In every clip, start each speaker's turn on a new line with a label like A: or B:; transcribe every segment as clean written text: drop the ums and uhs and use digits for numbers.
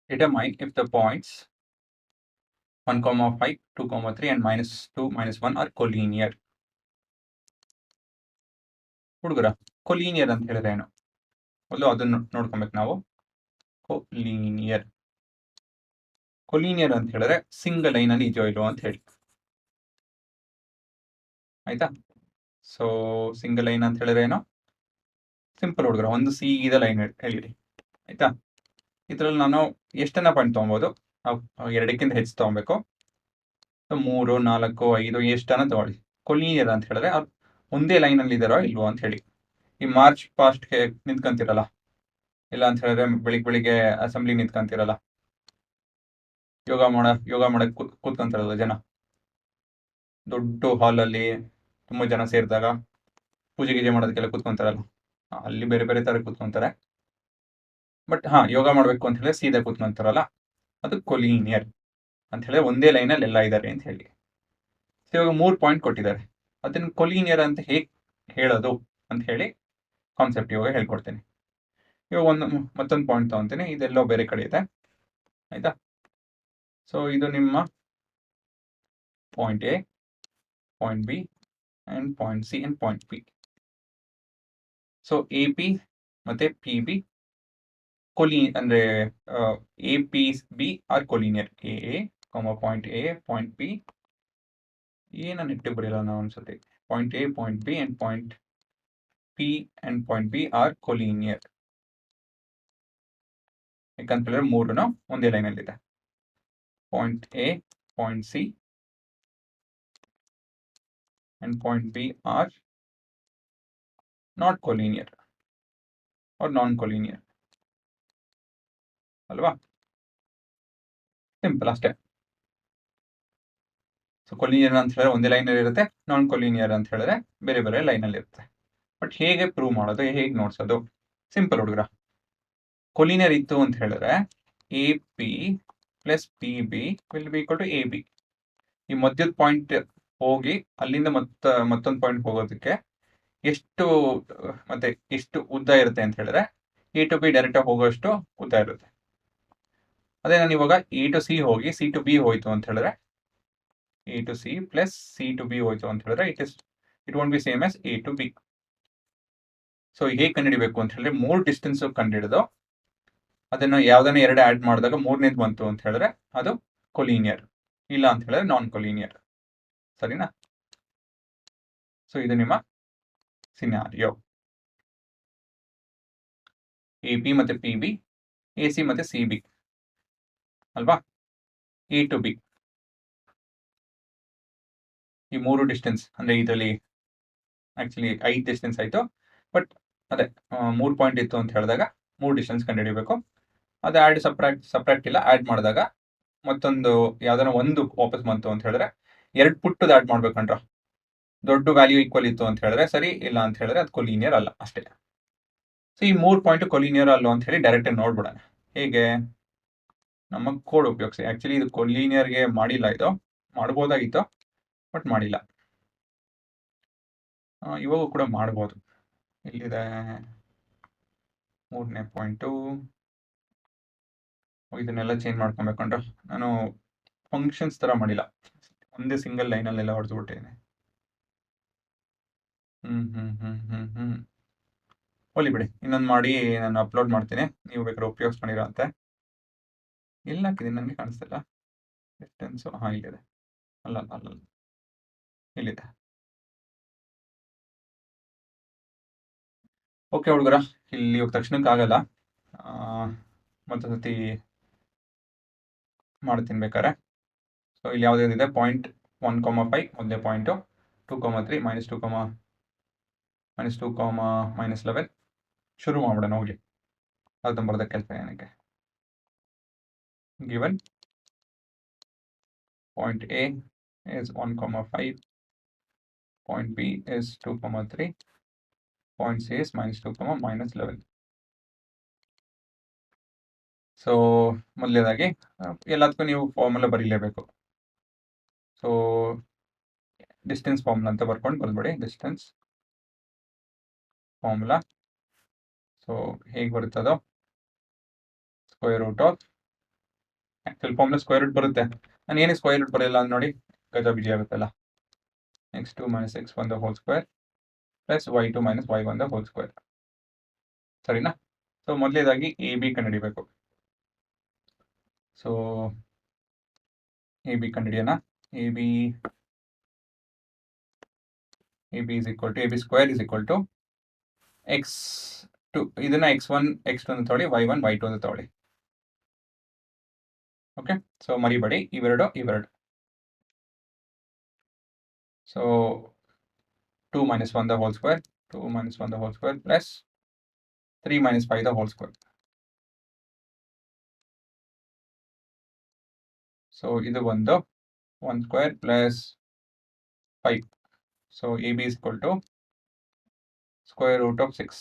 A: Determine if the points 1, 5, 2, 3 and -2, -1 are collinear. ಹುಡುಗರ collinear ಅಂತ ಹೇಳಿದ್ರೆ ಏನು? ಮೊದಲು ಅದನ್ನು ನೋಡ್ಕೊಬೇಕು ನಾವು. ಕೊಲೀನಿಯರ್ ಅಂತ ಹೇಳಿದ್ರೆ ಸಿಂಗಲ್ ಲೈನ್ ಅಲ್ಲಿ ಇದೆಯೋ ಇಲ್ವೋ ಅಂತ ಹೇಳಿ, ಆಯ್ತಾ? ಸೊ ಸಿಂಗಲ್ ಲೈನ್ ಅಂತ ಹೇಳಿದ್ರೆ ಏನು? ಸಿಂಪಲ್ ಹುಡುಗರ, ಒಂದು ಸೀದ ಲೈನ್ ಹೇಳಿರಿ, ಆಯ್ತಾ? ಇದ್ರಲ್ಲಿ ನಾನು ಎಷ್ಟನ್ನ ಪಾಯಿಂಟ್ ತೊಗೊಬೋದು? ನಾವು ಎರಡಕ್ಕಿಂತ ಹೆಚ್ಚು ತೊಗೊಬೇಕು. 3, 4, 5 ಎಷ್ಟನ್ನ ತಗೊಳ್ಳಿ. ಕೊಲೀನಿಯರ್ ಅಂತ ಹೇಳಿದ್ರೆ ಒಂದೇ ಲೈನ್ ಅಲ್ಲಿ ಇದಾರೋ ಇಲ್ವೋ ಅಂತ ಹೇಳಿ. ಈ ಮಾರ್ಚ್ ಪಾಸ್ಟ್ಗೆ ನಿಂತ್ಕೊಂತಿರಲ್ಲ, ಇಲ್ಲ ಅಂತ ಹೇಳಿದ್ರೆ ಬೆಳಿಗ್ಗೆ ಅಸೆಂಬ್ಲಿ ನಿಂತ್ಕೊಂತಿರಲ್ಲ, ಯೋಗ ಮಾಡಕ್ ಕೂತ್ಕೊಂತಾರಲ್ಲ ಜನ, ದೊಡ್ಡ ಹಾಲಲ್ಲಿ ತುಂಬಾ ಜನ ಸೇರಿದಾಗ ಪೂಜೆ ಗೀಜೆ ಮಾಡೋದಕ್ಕೆಲ್ಲ ಕೂತ್ಕೊಂತಾರಲ್ಲ, ಅಲ್ಲಿ ಬೇರೆ ಬೇರೆ ತರ ಕೂತ್ಕೊಂತಾರೆ. ಬಟ್ ಯೋಗ ಮಾಡ್ಬೇಕು ಅಂತ ಹೇಳಿದ್ರೆ ಸೀದಾ ಕೂತ್ಕೊಂತಾರಲ್ಲ, ಅದು ಕೊಲೀನಿಯರ್ ಅಂತ ಹೇಳಿದ್ರೆ ಒಂದೇ ಲೈನಲ್ಲಿ ಎಲ್ಲ ಇದ್ದಾರೆ ಅಂತ ಹೇಳಿ. ಇವಾಗ 3 ಪಾಯಿಂಟ್ ಕೊಟ್ಟಿದ್ದಾರೆ, ಅದನ್ನ ಕೊಲೀನಿಯರ್ ಅಂತ ಹೇಗೆ ಹೇಳೋದು ಅಂತ ಹೇಳಿ ಕಾನ್ಸೆಪ್ಟ್ ಇವಾಗ ಹೇಳ್ಕೊಡ್ತೀನಿ. ಇವಾಗ ಮತ್ತೊಂದು ಪಾಯಿಂಟ್ ತಗೊಂತೀನಿ, ಇದೆಲ್ಲೋ ಬೇರೆ ಕಡೆ ಇದೆ, ಆಯ್ತಾ? ಸೊ ಇದು ನಿಮ್ಮ point A, point B and point C and point P. So A P ಮತ್ತೆ ಪಿ ಬಿ ಅಂದ್ರೆ A P B are collinear. Point A, point B, ನಾನು ಇಟ್ಟು ಬರೀಲ್ಲ ನಾವು ಅನ್ಸುತ್ತೆ. Point A, point B and point P and point B are collinear. ಯಾಕಂತ ಹೇಳಿದ್ರೆ ಮೂರನ್ನು ಒಂದೇ ಲೈನ್ ಅಲ್ಲಿ ಇದೆ. Point A, point C and point B are not collinear or non-collinear ಅಲ್ವಾ? ಸಿಂಪಲ್ ಅಷ್ಟೇ. ಸೊ ಕೊಲಿನಿಯರ್ ಅಂತ ಹೇಳಿದ್ರೆ ಒಂದೇ ಲೈನ್ ಅಲ್ಲಿ ಇರುತ್ತೆ, ನಾನ್ ಕೊಲಿನಿಯರ್ ಅಂತ ಹೇಳಿದ್ರೆ ಬೇರೆ ಬೇರೆ ಲೈನ್ ಅಲ್ಲಿ ಇರುತ್ತೆ. ಬಟ್ ಹೇಗೆ ಪ್ರೂವ್ ಮಾಡೋದು, ಹೇಗೆ ನೋಡ್ಸೋದು? ಸಿಂಪಲ್ ಹುಡುಗರ, ಕೊಲಿನಿಯರ್ ಇತ್ತು ಅಂತ ಹೇಳಿದ್ರೆ A P plus P B will be equal to A B. ಈ ಮಧ್ಯದ ಪಾಯಿಂಟ್ ಹೋಗಿ ಅಲ್ಲಿಂದ ಮತ್ತೊಂದು ಪಾಯಿಂಟ್ ಹೋಗೋದಕ್ಕೆ ಎಷ್ಟು ಉದ್ದ ಇರುತ್ತೆ ಅಂತ ಹೇಳಿದ್ರೆ ಎ ಟು ಬಿ ಡೈರೆಕ್ಟ್ ಆಗಿ ಹೋಗೋಷ್ಟು ಉದ್ದ ಇರುತ್ತೆ. ಅದೇ ನಾನು ಇವಾಗ ಎ ಟು ಸಿ ಹೋಗಿ ಸಿ ಟು ಬಿ ಹೋಯ್ತು ಅಂತ ಹೇಳಿದ್ರೆ, A to C plus C to B ಹೋಯ್ತು ಅಂತ ಹೇಳಿದ್ರೆ it won't be same as A to B. So ಹೇಗೆ ಕಂಡುಹಿಡಿಬೇಕು ಅಂತ ಹೇಳಿದ್ರೆ, 3 ಡಿಸ್ಟೆನ್ಸ್ ಕಂಡುಹಿಡಿದು ಅದನ್ನ ಯಾವ್ದನ್ನ 2 ಆಡ್ ಮಾಡಿದಾಗ 3ನೇದು ಬಂತು ಅಂತ ಹೇಳಿದ್ರೆ ಅದು ಕೊಲೀನಿಯರ್, ಇಲ್ಲ ಅಂತ ಹೇಳಿದ್ರೆ ನಾನ್ ಕೊಲೀನಿಯರ್. ಸರಿನಾ? ಸೊ ಇದು ನಿಮ್ಮ ಸಿನಾರಿಯೋ. ಎ ಪಿ ಮತ್ತೆ ಪಿ ಬಿ, ಎ ಸಿ ಮತ್ತೆ ಸಿ ಬಿ ಅಲ್ವಾ? ಎ ಟು ಬಿ ಈ 3 ಡಿಸ್ಟೆನ್ಸ್ ಅಂದ್ರೆ ಇದರಲ್ಲಿ ಆಕ್ಚುಲಿ 5 ಡಿಸ್ಟೆನ್ಸ್ ಆಯ್ತು. ಬಟ್ ಅದೇ 3 ಪಾಯಿಂಟ್ ಇತ್ತು ಅಂತ ಹೇಳಿದಾಗ 3 ಡಿಸ್ಟೆನ್ಸ್ ಕಂಡುಹಿಡಿಬೇಕು. ಅದು ಆಡ್ ಸಪ್ರಾಕ್ಟ್ ಇಲ್ಲ, ಆಡ್ ಮಾಡಿದಾಗ ಮತ್ತೊಂದು ಯಾವ್ದಾರ ಒಂದು ವಾಪಸ್ ಬಂತು ಅಂತ ಹೇಳಿದ್ರೆ 2 ಪುಟ್ಟದ ಆಡ್ ಮಾಡ್ಬೇಕಂಡ್ರ, ದೊಡ್ಡ ವ್ಯಾಲ್ಯೂ ಈಕ್ವಲ್ ಇತ್ತು ಅಂತ ಹೇಳಿದ್ರೆ ಸರಿ, ಇಲ್ಲ ಅಂತ ಹೇಳಿದ್ರೆ ಅದು ಕೊಲೀನಿಯರ್ ಅಲ್ಲ ಅಷ್ಟೇ. ಸೊ ಈ 3 ಪಾಯಿಂಟ್ ಕೊಲೀನಿಯರ್ ಅಲ್ಲ ಅಂತ ಹೇಳಿ ಡೈರೆಕ್ಟ್ ಆಗಿ ನೋಡ್ಬಿಡೋಣ. ಹೇಗೆ? ನಮ್ಮ ಕೋಡ್ ಉಪಯೋಗಿಸಿ. ಆಕ್ಚುಲಿ ಇದು ಕೊಲೀನಿಯರ್ಗೆ ಮಾಡಿಲ್ಲ, ಇದು ಮಾಡ್ಬೋದಾಗಿತ್ತು ಬಟ್ ಮಾಡಿಲ್ಲ. ಇವಾಗ ಕೂಡ ಮಾಡ್ಬೋದು. ಇಲ್ಲಿದೆ 3ನೇ ಪಾಯಿಂಟು. ಇದನ್ನೆಲ್ಲ ಚೇಂಜ್ ಮಾಡ್ಕೊಬೇಕಂಡ್ರೆ ನಾನು ಫಂಕ್ಷನ್ಸ್ ತರ ಮಾಡಿಲ್ಲ, ಒಂದೇ ಸಿಂಗಲ್ ಲೈನಲ್ಲೆಲ್ಲ ಹೊಡೆದು ಬಿಟ್ಟಿದ್ದೀನಿ. ಹೋಲಿ ಬಿಡಿ, ಇನ್ನೊಂದು ಮಾಡಿ ನಾನು ಅಪ್ಲೋಡ್ ಮಾಡ್ತೀನಿ, ನೀವು ಬೇಕಾದ್ರೆ ಉಪಯೋಗಿಸ್ಕೊಂಡಿರೋ ಅಂತೆ. ಎಲ್ಲ ಹಾಕಿದ್ದೀನಿ ನನಗೆ ಕಾಣಿಸ್ತಿಲ್ಲ ಡಿಸ್ಟೆನ್ಸು. ಇಲ್ಲಿದೆ, ಅಲ್ಲ ಇಲ್ಲಿದೆ. ಓಕೆ ಹುಡುಗರ, ಇಲ್ಲಿ ಹೋಗಿ ತಕ್ಷಣಕ್ಕೆ ಆಗಲ್ಲ, ಮತ್ತೊಂದು ಸತಿ ಮಾಡ್ತೀನಿ ಬೇಕಾರೆ. ಸೊ ಇಲ್ಲಿ ಯಾವುದಿದೆ, ಪಾಯಿಂಟ್ 1, 5 ಒಂದೇ ಪಾಯಿಂಟು, 2, 3 -2, -11 ಶುರು ಮಾಡ್ಬಿಡೋಣ. ಹೋಗ್ಲಿ, ಅದು ಬರೋದ ಕೆಲಸ ಏನಕ್ಕೆ. Given point A is 1, 5, point B is 2, 3, point C is -2, -11. So ಮೊದಲನೇದಾಗಿ ಎಲ್ಲದಕ್ಕೂ ನೀವು ಫಾರ್ಮುಲಾ ಬರೀಲೇಬೇಕು. ಸೊ ಡಿಸ್ಟೆನ್ಸ್ ಫಾರ್ಮುಲಾ ಅಂತ ಬರ್ಕೊಂಡು ಬಂದ್ಬಿಡಿ, ಡಿಸ್ಟೆನ್ಸ್ ಫಾರ್ಮುಲಾ. ಸೊ ಹೇಗೆ ಬರುತ್ತದೋ, ಸ್ಕ್ವೇರ್ ರೂಟ್ ಆಫ್ ಆಕ್ಚುಲ್ ಫಾರ್ಮ್ನ ಸ್ಕ್ವೇರ್ ರೂಟ್ ಬರುತ್ತೆ. ನಾನು ಏನೇ ಸ್ಕ್ವೇರ್ ರೂಟ್ ಬರಲ್ಲ ಅಂತ ನೋಡಿ ಗಜ ಬಿಜಿ ಆಗುತ್ತಲ್ಲ. x2 - x1 the whole square plus y2 - y1 the whole square. ಸರಿನಾ? ಸೊ ಮೊದಲನೇದಾಗಿ ಎ ಬಿ ಕಂಡುಹಿಡಿಬೇಕು. ಸೊ ಎ ಬಿ ಕಂಡುಹಿಡಿಯೋಣ. A B is equal to ab square is equal to x2 ಇದನ್ನ x1 x2 ಅಂತ ತಗೊಳ್ಳಿ, y1 y2 ಅಂತ ತಗೊಳ್ಳಿ. Okay, so ಮರಿಬೇಡಿ ಇವೆರಡು. So 2 - 1 the whole square, 2 - 1 the whole square plus 3 - 5 the whole square. So ಇದು ಒಂದು 1 square plus 5. So ab is equal to square root of 6.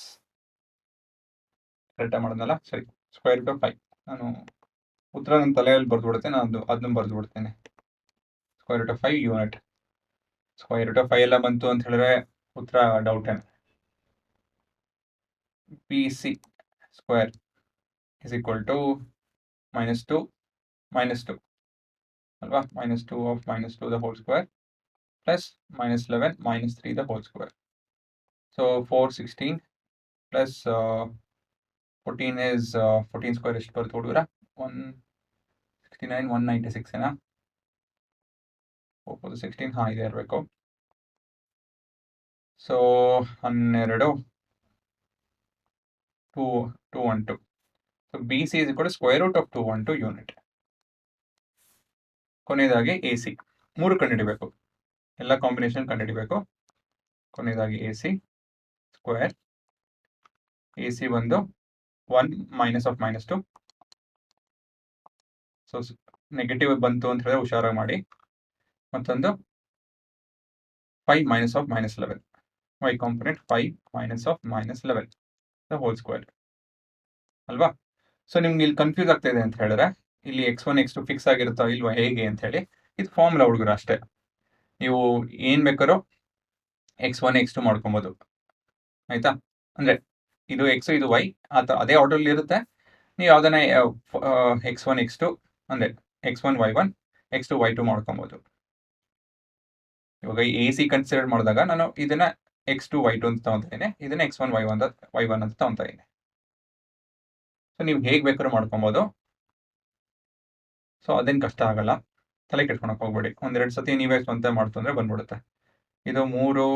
A: ಕರೆಕ್ಟಾಗಿ ಮಾಡೋದಲ್ಲ? ಸರಿ, ಸ್ಕ್ವೇರ್ ರೂಟ್ ಆಫ್ 5. ನಾನು ಉತ್ತರ ನನ್ನ ತಲೆಯಲ್ಲಿ ಬರೆದುಬಿಡುತ್ತೆ, ನಾನು ಅದನ್ನು ಬರೆದುಬಿಡ್ತೇನೆ. Square root of 5 unit. Square root of 5 ಎಲ್ಲ ಬಂತು ಅಂತ ಹೇಳಿದ್ರೆ ಉತ್ತರ ಡೌಟ್ ಏನು. P C square is equal to -2 -2 ಅಲ್ವಾ? -2 of -2 the whole square plus -11 - 3 the whole square. So 416 plus 14 is 14 square ಎಷ್ಟು ಬರುತ್ತೆ ಹುಡುಗರ? 169 196 ಏನಾ? 4 4 16 ಹಾಂ ಇದೆ ಇರಬೇಕು. So 12 212. So B C is equal to square root of 212 unit. ಕೊನೆಯದಾಗಿ ಎ ಸಿ 3 ಕಂಡುಹಿಡಿಬೇಕು. ಎಲ್ಲ ಕಾಂಬಿನೇಷನ್ ಕಂಡುಹಿಡಿಬೇಕು. ಕೊನೆಯದಾಗಿ A C square. A C ಒಂದು 1 - of -2. ಸೊ ನೆಗೆಟಿವ್ ಬಂತು ಅಂತ ಹೇಳಿದ್ರೆ ಹುಷಾರಾಗಿ ಮಾಡಿ. ಮತ್ತೊಂದು 5 - of -11. y component 5 - of -11 the whole square ಅಲ್ವಾ? ಸೊ ನಿಮ್ಗೆ ಇಲ್ಲಿ ಕನ್ಫ್ಯೂಸ್ ಆಗ್ತಾ ಇದೆ ಅಂತ ಹೇಳಿದ್ರೆ ಇಲ್ಲಿ x1 x2 ಫಿಕ್ಸ್ ಆಗಿರುತ್ತೋ ಇಲ್ವಾ ಹೇಗೆ ಅಂತ ಹೇಳಿ, ಇದು ಫಾರ್ಮುಲಾ ಹುಡುಗರು ಅಷ್ಟೇ. ನೀವು ಏನು ಬೇಕಾದ್ರೂ x1 x2 ಮಾಡ್ಕೊಬೋದು, ಆಯ್ತಾ? ಅಂದರೆ ಇದು x ಇದು y ಅದೇ ಆರ್ಡರ್ಲಿ ಇರುತ್ತೆ. ನೀವು ಯಾವುದನ್ನ x1 x2 ಅಂದರೆ x1 y1 x2 y2 ಮಾಡ್ಕೊಬೋದು. ಇವಾಗ ಎ ಸಿ ಕನ್ಸಿಡರ್ ಮಾಡಿದಾಗ ನಾನು ಇದನ್ನ x2 y2 ಅಂತ ತಗೊತಾ ಇದ್ದೀನಿ, ಇದನ್ನ x1 y1 ಅಂತ ತಗೊತಾ ಇದ್ದೀನಿ. ಸೊ ನೀವು ಹೇಗೆ ಬೇಕಾದ್ರೂ ಮಾಡ್ಕೊಬೋದು. ಸೊ ಅದೇನು ಕಷ್ಟ ಆಗಲ್ಲ, ತಲೆ ಕೆಡ್ಕೊಳಕ್ಕೆ ಹೋಗ್ಬೇಡಿ. ಒಂದೆರಡು ಸತಿ ನೀವೇ ಸ್ವಂತ ಮಾಡ್ತು ಅಂದರೆ ಬಂದ್ಬಿಡುತ್ತೆ. ಇದು 3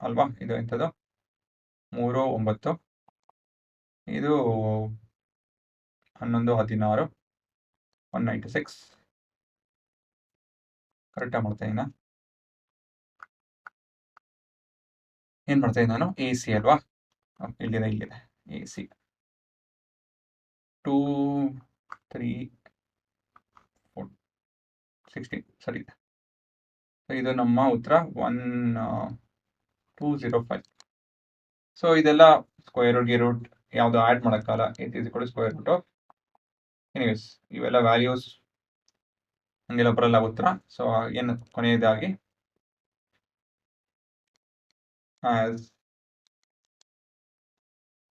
A: ಅಲ್ವಾ? ಇದು ಎಂಥದ್ದು 3 9, ಇದು 11 16 196. ಕರೆಕ್ಟಾಗಿ ಮಾಡ್ತಾ ಇದ್ದೀನ? ಏನು ಮಾಡ್ತಾ ಇದ್ದೀನಿ ನಾನು? ಎ ಸಿ ಅಲ್ವಾ? ಇಲ್ಲಿದೆ ಎ ಸಿ 2 3 4 16 ಸರಿ ಇದೆ. ಇದು ನಮ್ಮ ಉತ್ತರ 1205. ಸೊ ಇದೆಲ್ಲ ಸ್ಕ್ವೇರ್ ರೂಟ್ ಯಾವುದು ಆ್ಯಡ್ ಮಾಡೋಕ್ಕಲ್ಲ. It is equal to square root of anyways ಇವೆಲ್ಲ ವ್ಯಾಲ್ಯೂಸ್ ಹಂಗೆಲ್ಲ ಬರಲ್ಲ ಉತ್ತರ. ಸೊ ಏನು ಕೊನೆಯದಾಗಿ as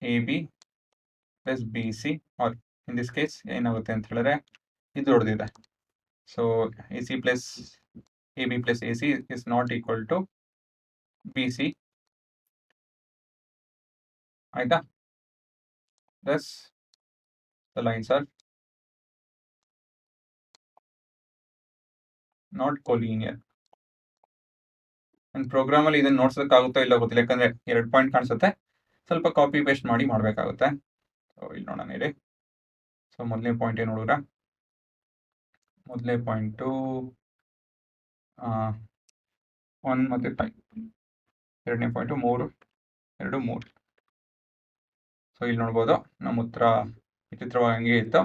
A: A B plus B C are in this case ಏನಾಗುತ್ತೆ ಅಂತ ಹೇಳಿದ್ರೆ ಇದು ದೊಡ್ಡದಿದೆ. So A C plus A B plus A C is not equal to B C, ಆಯ್ತಾ? Thus the lines are not collinear. ನನ್ನ ಪ್ರೋಗ್ರಾಮಲ್ಲಿ ಇದನ್ನು ನೋಡ್ಸೋಕ್ಕಾಗುತ್ತೋ ಇಲ್ಲ ಗೊತ್ತಿಲ್ಲ, ಯಾಕಂದರೆ 2 ಪಾಯಿಂಟ್ ಕಾಣಿಸುತ್ತೆ, ಸ್ವಲ್ಪ ಕಾಪಿ ಪೇಸ್ಟ್ ಮಾಡಿ ಮಾಡಬೇಕಾಗುತ್ತೆ. ಸೊ ಇಲ್ಲಿ ನೋಡೋಣ ಇಲ್ಲಿ. ಸೊ ಮೊದಲನೇ ಪಾಯಿಂಟ್ ಏನು ನೋಡಿದ್ರೆ, ಮೊದಲನೇ ಪಾಯಿಂಟು 1 ಮತ್ತು 5, ಎರಡನೇ ಪಾಯಿಂಟು 3 2 3. ಸೊ ಇಲ್ಲಿ ನೋಡ್ಬೋದು ನಮ್ಮ ಉತ್ತರ ವಿಚಿತ್ರವಾಗಿ ಹಂಗೆ ಇತ್ತು.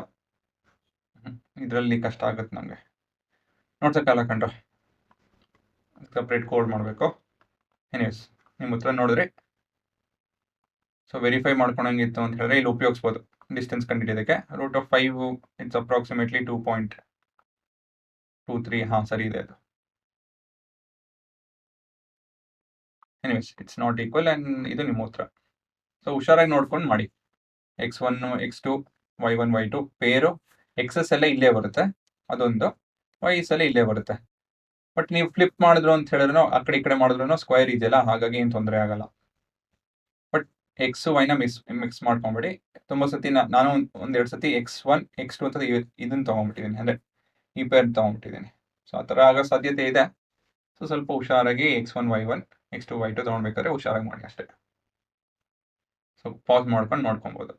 A: ಇದರಲ್ಲಿ ಕಷ್ಟ ಆಗುತ್ತೆ ನಮಗೆ ನೋಡ್ಸೋಕ್ಕಲ್ಲ ಕಂಡ್ರೆ, ಸಪ್ರೇಟ್ ಕೋಡ್ ಮಾಡಬೇಕು. ಎನಿವೇಸ್ ನಿಮ್ಮ ಉತ್ತರ ನೋಡಿದ್ರಿ. ಸೊ ವೆರಿಫೈ ಮಾಡ್ಕೊಳಂಗಿತ್ತು ಅಂತ ಹೇಳಿದ್ರೆ ಇಲ್ಲಿ ಉಪಯೋಗಿಸ್ಬೋದು. ಡಿಸ್ಟೆನ್ಸ್ ಕಂಡುಹಿಡಿಯೋದಕ್ಕೆ √5 ಇಟ್ಸ್ ಅಪ್ರಾಕ್ಸಿಮೇಟ್ಲಿ 2.23. ಹಾಂ ಸರಿ ಇದೆ ಅದು. Anyways it's not equal and ಇದು ನಿಮ್ಮ ಉತ್ತರ. ಸೊ ಹುಷಾರಾಗಿ ನೋಡ್ಕೊಂಡು ಮಾಡಿ. x1 x2 y1 y2 ಪೇರು ಎಕ್ಸಸ್ ಎಲ್ಲ ಇಲ್ಲೇ ಬರುತ್ತೆ ಅದೊಂದು, ವೈಸ್ ಎಲ್ಲ ಇಲ್ಲೇ ಬರುತ್ತೆ. ಬಟ್ ನೀವು ಫ್ಲಿಪ್ ಮಾಡಿದ್ರು ಅಂತ ಹೇಳಿದ್ರು ಆ ಕಡೆ ಈ ಕಡೆ ಮಾಡಿದ್ರು ಸ್ಕ್ವೇರ್ ಇದೆಯಲ್ಲ, ಹಾಗಾಗಿ ಏನು ತೊಂದರೆ ಆಗಲ್ಲ. ಬಟ್ ಎಕ್ಸ್ ವೈನ ಮಿಕ್ಸ್ ಮಾಡ್ಕೊಂಬಿಡಿ. ತುಂಬ ಸತಿ ನಾನು ಒಂದೆರಡು ಸತಿ X1 X2 ಅಂತ ಇದನ್ನ ತೊಗೊಂಡ್ಬಿಟ್ಟಿದ್ದೀನಿ, ಅಂದರೆ ಈ ಪೇರ್ ತೊಗೊಂಡ್ಬಿಟ್ಟಿದ್ದೀನಿ. ಸೊ ಆ ಥರ ಆಗೋ ಸಾಧ್ಯತೆ ಇದೆ. ಸೊ ಸ್ವಲ್ಪ ಹುಷಾರಾಗಿ X1 Y1 X2 Y2 ತೊಗೊಳ್ಬೇಕಾದ್ರೆ ಹುಷಾರಾಗಿ ಮಾಡಿ ಅಷ್ಟೇ. ಸೊ ಪಾಸ್ ಮಾಡ್ಕೊಂಡು ನೋಡ್ಕೊಬೋದು.